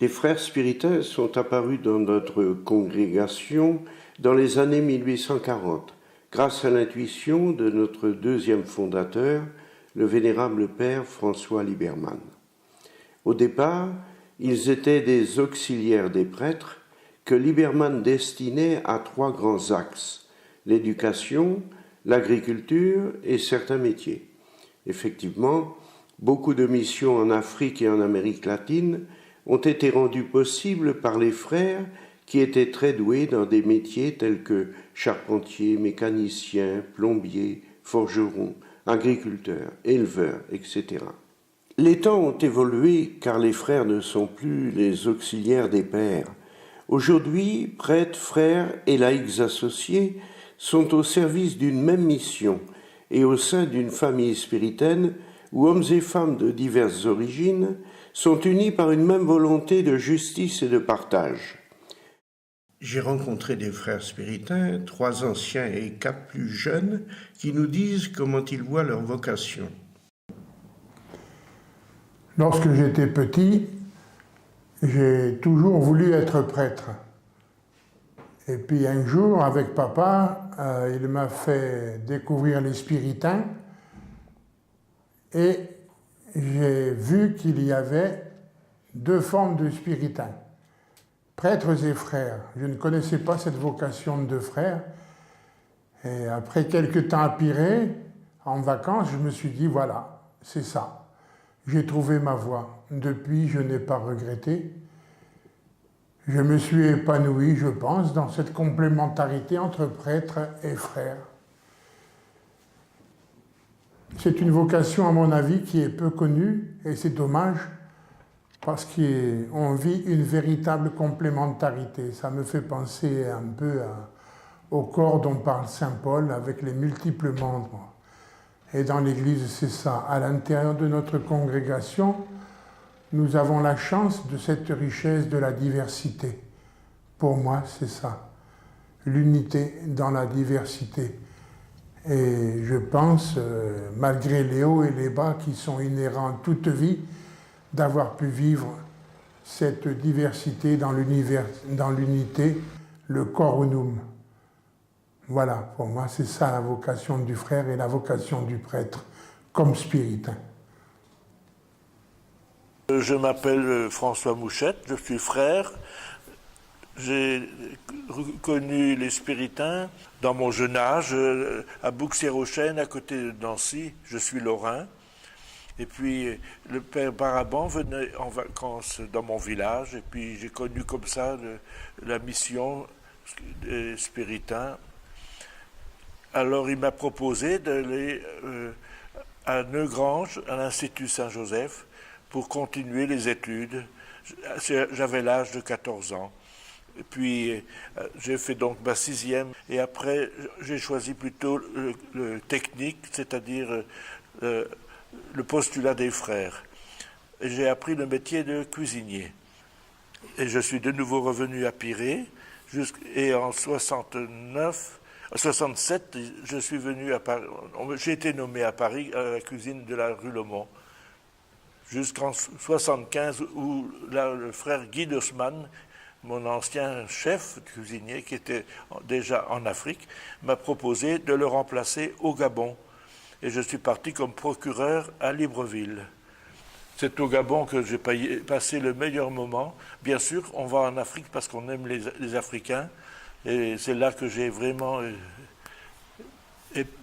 Les frères spiritains sont apparus dans notre congrégation dans les années 1840, grâce à l'intuition de notre deuxième fondateur, le vénérable père François Libermann. Au départ, ils étaient des auxiliaires des prêtres que Libermann destinait à 3 grands axes, l'éducation, l'agriculture et certains métiers. Effectivement, beaucoup de missions en Afrique et en Amérique latine ont été rendues possibles par les frères qui étaient très doués dans des métiers tels que charpentier, mécanicien, plombier, forgeron, agriculteur, éleveur, etc. Les temps ont évolué car les frères ne sont plus les auxiliaires des pères. Aujourd'hui, prêtres, frères et laïcs associés sont au service d'une même mission et au sein d'une famille spiritaine où hommes et femmes de diverses origines sont unis par une même volonté de justice et de partage. J'ai rencontré des frères spiritains, 3 anciens et 4 plus jeunes, qui nous disent comment ils voient leur vocation. Lorsque j'étais petit, j'ai toujours voulu être prêtre. Et puis un jour, avec papa, il m'a fait découvrir les spiritains et j'ai vu qu'il y avait 2 formes de spiritains, prêtres et frères. Je ne connaissais pas cette vocation de frères. Et après quelques temps à Pirée, en vacances, je me suis dit, voilà, c'est ça. J'ai trouvé ma voie. Depuis, je n'ai pas regretté. Je me suis épanoui, je pense, dans cette complémentarité entre prêtres et frères. C'est une vocation, à mon avis, qui est peu connue, et c'est dommage, parce qu'on vit une véritable complémentarité. Ça me fait penser un peu au corps dont parle saint Paul, avec les multiples membres. Et dans l'Église, c'est ça. À l'intérieur de notre congrégation, nous avons la chance de cette richesse de la diversité. Pour moi, c'est ça. L'unité dans la diversité. Et je pense, malgré les hauts et les bas qui sont inhérents toute vie, d'avoir pu vivre cette diversité dans l'unité, le coronum. Voilà, pour moi, c'est ça la vocation du frère et la vocation du prêtre, comme spiritain. Je m'appelle François Mouchette, je suis frère. J'ai connu les spiritains dans mon jeune âge, à Bouxières-aux-Chênes, à côté de Nancy. Je suis lorrain. Et puis, le père Baraban venait en vacances dans mon village. Et puis, j'ai connu comme ça la mission des spiritains. Alors, il m'a proposé d'aller à Neugrange, à l'Institut Saint-Joseph, pour continuer les études. J'avais l'âge de 14 ans. Et puis, j'ai fait donc ma 6e. Et après, j'ai choisi plutôt le technique, c'est-à-dire le postulat des frères. Et j'ai appris le métier de cuisinier. Et je suis de nouveau revenu à Pirée. Et en 67, je suis venu à Paris. J'ai été nommé à Paris à la cuisine de la rue Lomont. Jusqu'en 75, où là, le frère Guy d'Haussmann, mon ancien chef cuisinier, qui était déjà en Afrique, m'a proposé de le remplacer au Gabon. Et je suis parti comme procureur à Libreville. C'est au Gabon que j'ai passé le meilleur moment. Bien sûr, on va en Afrique parce qu'on aime les Africains. Et c'est là que j'ai vraiment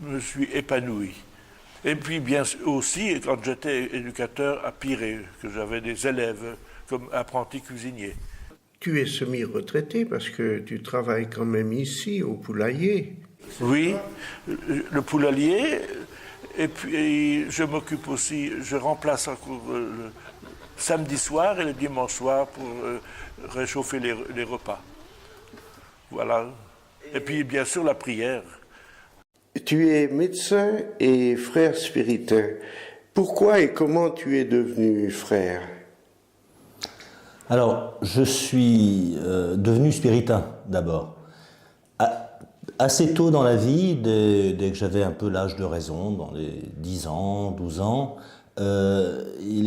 me suis épanoui. Et puis bien aussi, quand j'étais éducateur à Pirée, que j'avais des élèves comme apprenti cuisinier. Tu es semi-retraité parce que tu travailles quand même ici, au poulailler. Oui, le poulailler, et puis je m'occupe aussi, je remplace encore le samedi soir et le dimanche soir pour réchauffer les repas. Voilà. Et puis bien sûr la prière. Tu es médecin et frère spiritain. Pourquoi et comment tu es devenu frère ? Alors, je suis devenu spiritain d'abord. Assez tôt dans la vie, dès que j'avais un peu l'âge de raison, dans les 10 ans, 12 ans, il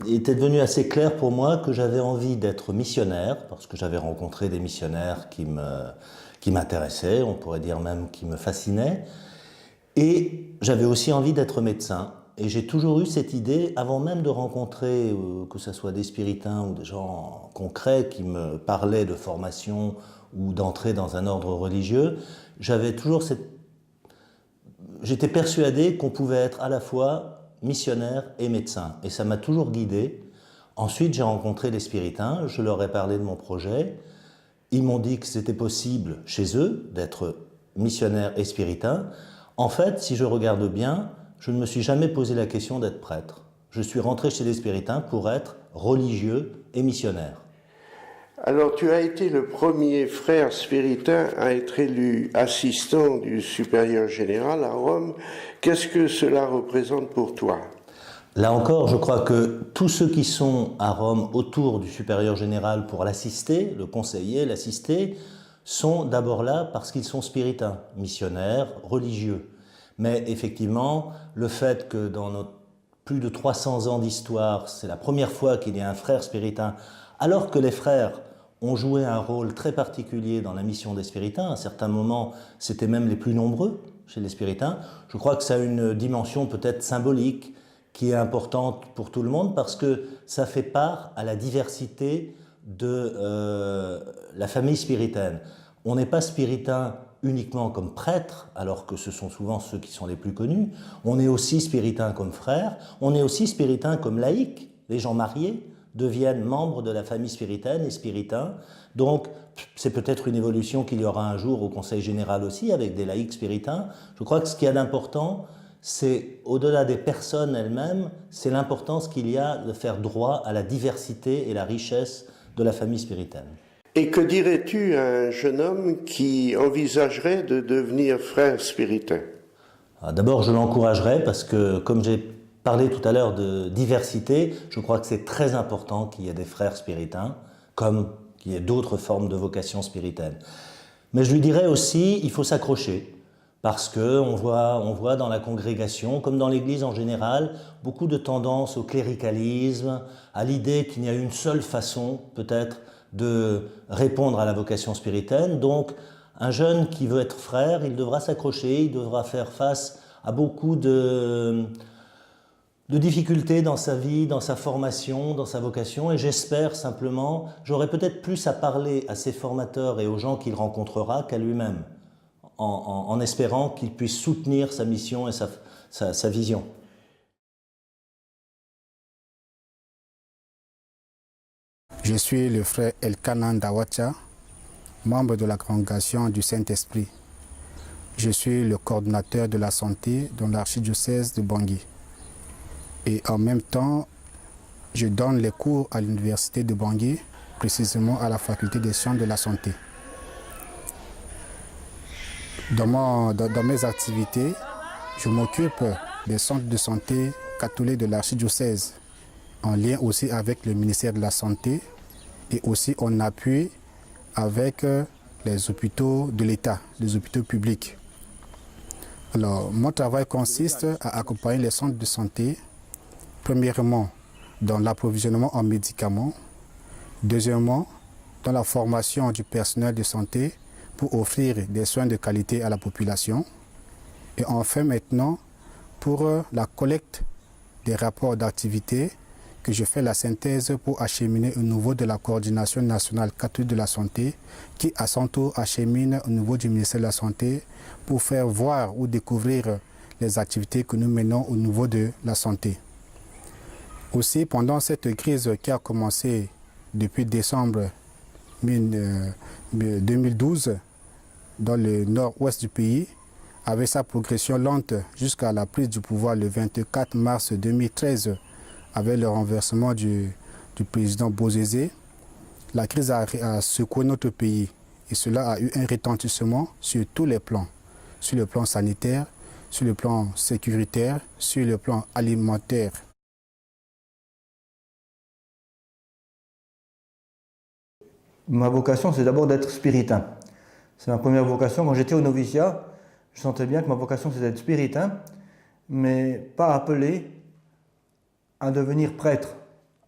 il était devenu assez clair pour moi que j'avais envie d'être missionnaire, parce que j'avais rencontré des missionnaires qui m'intéressaient, on pourrait dire même qui me fascinaient, et j'avais aussi envie d'être médecin. Et j'ai toujours eu cette idée, avant même de rencontrer, que ce soit des spiritains ou des gens concrets qui me parlaient de formation ou d'entrer dans un ordre religieux, j'avais toujours j'étais persuadé qu'on pouvait être à la fois missionnaire et médecin. Et ça m'a toujours guidé. Ensuite, j'ai rencontré les spiritains, je leur ai parlé de mon projet. Ils m'ont dit que c'était possible chez eux d'être missionnaire et spiritain. En fait, si je regarde bien, je ne me suis jamais posé la question d'être prêtre. Je suis rentré chez les spiritains pour être religieux et missionnaire. Alors, tu as été le premier frère spiritain à être élu assistant du supérieur général à Rome. Qu'est-ce que cela représente pour toi? Là encore, je crois que tous ceux qui sont à Rome autour du supérieur général pour l'assister, le conseiller, l'assister, sont d'abord là parce qu'ils sont spiritains, missionnaires, religieux. Mais effectivement, le fait que dans notre plus de 300 ans d'histoire, c'est la première fois qu'il y a un frère spiritain, alors que les frères ont joué un rôle très particulier dans la mission des spiritains, à un certain moment, c'était même les plus nombreux chez les spiritains, je crois que ça a une dimension peut-être symbolique qui est importante pour tout le monde parce que ça fait part à la diversité de la famille spiritaine. On n'est pas spiritain uniquement comme prêtre, alors que ce sont souvent ceux qui sont les plus connus. On est aussi spiritain comme frère, on est aussi spiritain comme laïc. Les gens mariés deviennent membres de la famille spiritaine et spiritains. Donc, c'est peut-être une évolution qu'il y aura un jour au Conseil général aussi, avec des laïcs spiritains. Je crois que ce qu'il y a d'important, c'est, au-delà des personnes elles-mêmes, c'est l'importance qu'il y a de faire droit à la diversité et la richesse de la famille spiritaine. Et que dirais-tu à un jeune homme qui envisagerait de devenir frère spiritain? D'abord, je l'encouragerais parce que, comme j'ai parlé tout à l'heure de diversité, je crois que c'est très important qu'il y ait des frères spiritains, comme qu'il y ait d'autres formes de vocation spiritaine. Mais je lui dirais aussi, il faut s'accrocher, parce qu'on voit dans la congrégation, comme dans l'Église en général, beaucoup de tendances au cléricalisme, à l'idée qu'il n'y a une seule façon, peut-être, de répondre à la vocation spiritaine. Donc, un jeune qui veut être frère, il devra s'accrocher, il devra faire face à beaucoup de difficultés dans sa vie, dans sa formation, dans sa vocation, et j'espère simplement, j'aurai peut-être plus à parler à ses formateurs et aux gens qu'il rencontrera qu'à lui-même, en espérant qu'il puisse soutenir sa mission et sa vision. Je suis le frère Elkanan Dawacha, membre de la congrégation du Saint-Esprit. Je suis le coordinateur de la santé dans l'archidiocèse de Bangui. Et en même temps, je donne les cours à l'université de Bangui, précisément à la faculté des sciences de la santé. Dans mes activités, je m'occupe des centres de santé catholiques de l'archidiocèse, en lien aussi avec le ministère de la Santé et aussi en appui avec les hôpitaux de l'État, les hôpitaux publics. Alors, mon travail consiste à accompagner les centres de santé, premièrement dans l'approvisionnement en médicaments, deuxièmement dans la formation du personnel de santé pour offrir des soins de qualité à la population, et enfin maintenant pour la collecte des rapports d'activité que je fais la synthèse pour acheminer au niveau de la coordination nationale catholique de la santé qui à son tour achemine au niveau du ministère de la Santé pour faire voir ou découvrir les activités que nous menons au niveau de la santé. Aussi, pendant cette crise qui a commencé depuis décembre 2012 dans le nord-ouest du pays, avec sa progression lente jusqu'à la prise du pouvoir le 24 mars 2013, avec le renversement du président Bozizé, la crise a secoué notre pays et cela a eu un retentissement sur tous les plans, sur le plan sanitaire, sur le plan sécuritaire, sur le plan alimentaire. Ma vocation, c'est d'abord d'être spiritain. C'est ma première vocation. Quand j'étais au noviciat, je sentais bien que ma vocation, c'est d'être spiritain, mais pas appelé à devenir prêtre.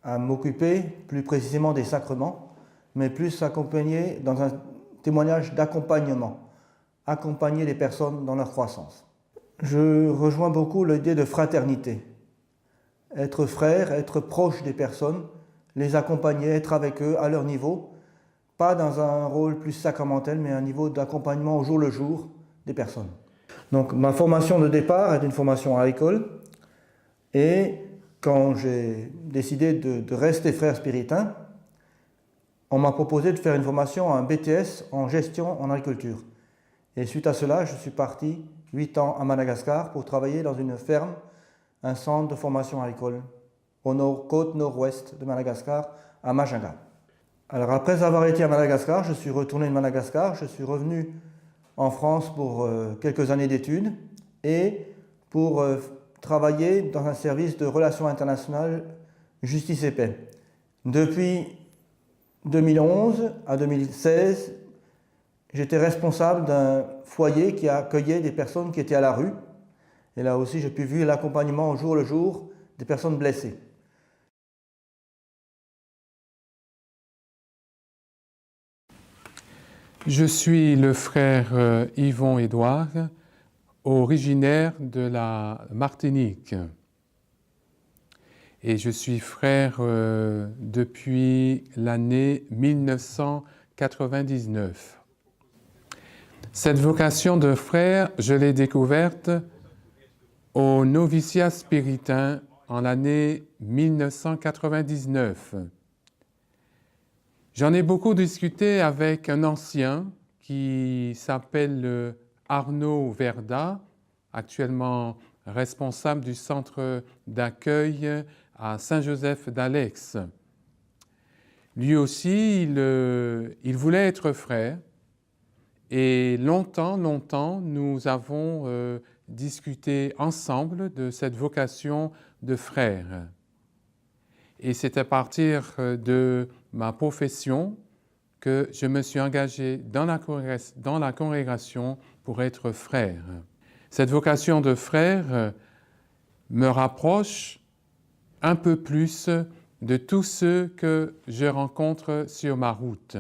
à m'occuper plus précisément des sacrements, mais plus accompagner dans un témoignage d'accompagnement, accompagner les personnes dans leur croissance. Je rejoins beaucoup l'idée de fraternité. Être frère, être proche des personnes, les accompagner, être avec eux à leur niveau, pas dans un rôle plus sacramentel, mais un niveau d'accompagnement au jour le jour des personnes. Donc ma formation de départ est une formation à l'école, et quand j'ai décidé de rester frère spiritain, on m'a proposé de faire une formation, un BTS en gestion en agriculture. Et suite à cela, je suis parti 8 ans à Madagascar pour travailler dans une ferme, un centre de formation agricole, côte nord-ouest de Madagascar, à Majinga. Alors après avoir été à Madagascar, je suis retourné de Madagascar, je suis revenu en France pour quelques années d'études et pour travailler dans un service de relations internationales justice et paix. Depuis 2011 à 2016, j'étais responsable d'un foyer qui accueillait des personnes qui étaient à la rue. Et là aussi, j'ai pu voir l'accompagnement au jour le jour des personnes blessées. Je suis le frère Yvon Édouard, originaire de la Martinique. Et je suis frère depuis l'année 1999. Cette vocation de frère, je l'ai découverte au noviciat spiritain en l'année 1999. J'en ai beaucoup discuté avec un ancien qui s'appelle Arnaud Verda, actuellement responsable du centre d'accueil à Saint-Joseph-d'Alex. Lui aussi, il voulait être frère et longtemps, nous avons discuté ensemble de cette vocation de frère. Et c'est à partir de ma profession que je me suis engagé dans la congrégation pour être frère. Cette vocation de frère me rapproche un peu plus de tous ceux que je rencontre sur ma route.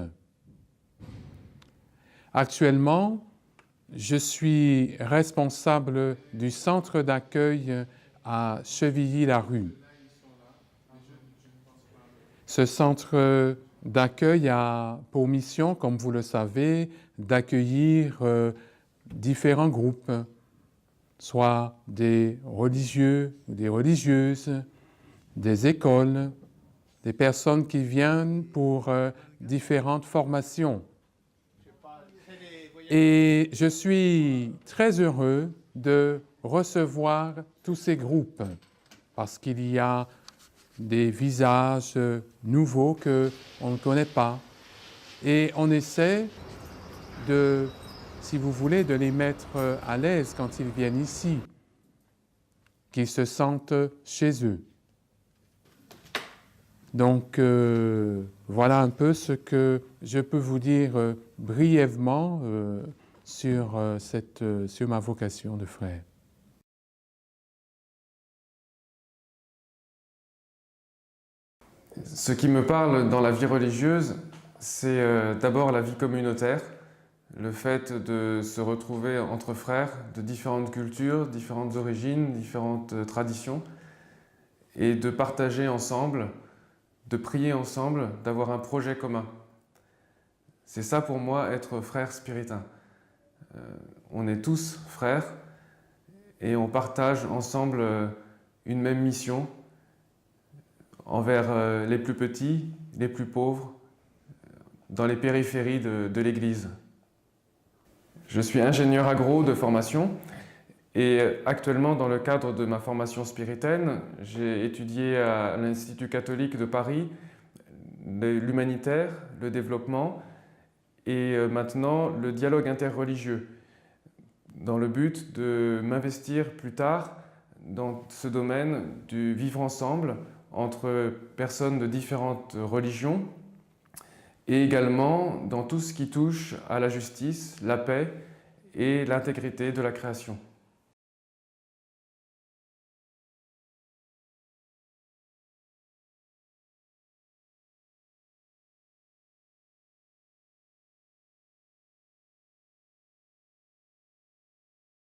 Actuellement, je suis responsable du centre d'accueil à Chevilly-la-Rue. Ce centre d'accueil a pour mission, comme vous le savez, d'accueillir différents groupes, soit des religieux ou des religieuses, des écoles, des personnes qui viennent pour différentes formations. Et je suis très heureux de recevoir tous ces groupes parce qu'il y a des visages nouveaux qu'on ne connaît pas. Et on essaie de, si vous voulez, de les mettre à l'aise quand ils viennent ici, qu'ils se sentent chez eux. Donc, voilà un peu ce que je peux vous dire brièvement sur ma vocation de frère. Ce qui me parle dans la vie religieuse, c'est d'abord la vie communautaire, le fait de se retrouver entre frères de différentes cultures, différentes origines, différentes traditions, et de partager ensemble, de prier ensemble, d'avoir un projet commun. C'est ça pour moi être frère spiritain. On est tous frères et on partage ensemble une même mission envers les plus petits, les plus pauvres, dans les périphéries de l'Église. Je suis ingénieur agro de formation et actuellement, dans le cadre de ma formation spiritaine, j'ai étudié à l'Institut catholique de Paris l'humanitaire, le développement et maintenant le dialogue interreligieux, dans le but de m'investir plus tard dans ce domaine du vivre ensemble entre personnes de différentes religions et également dans tout ce qui touche à la justice, la paix et l'intégrité de la création.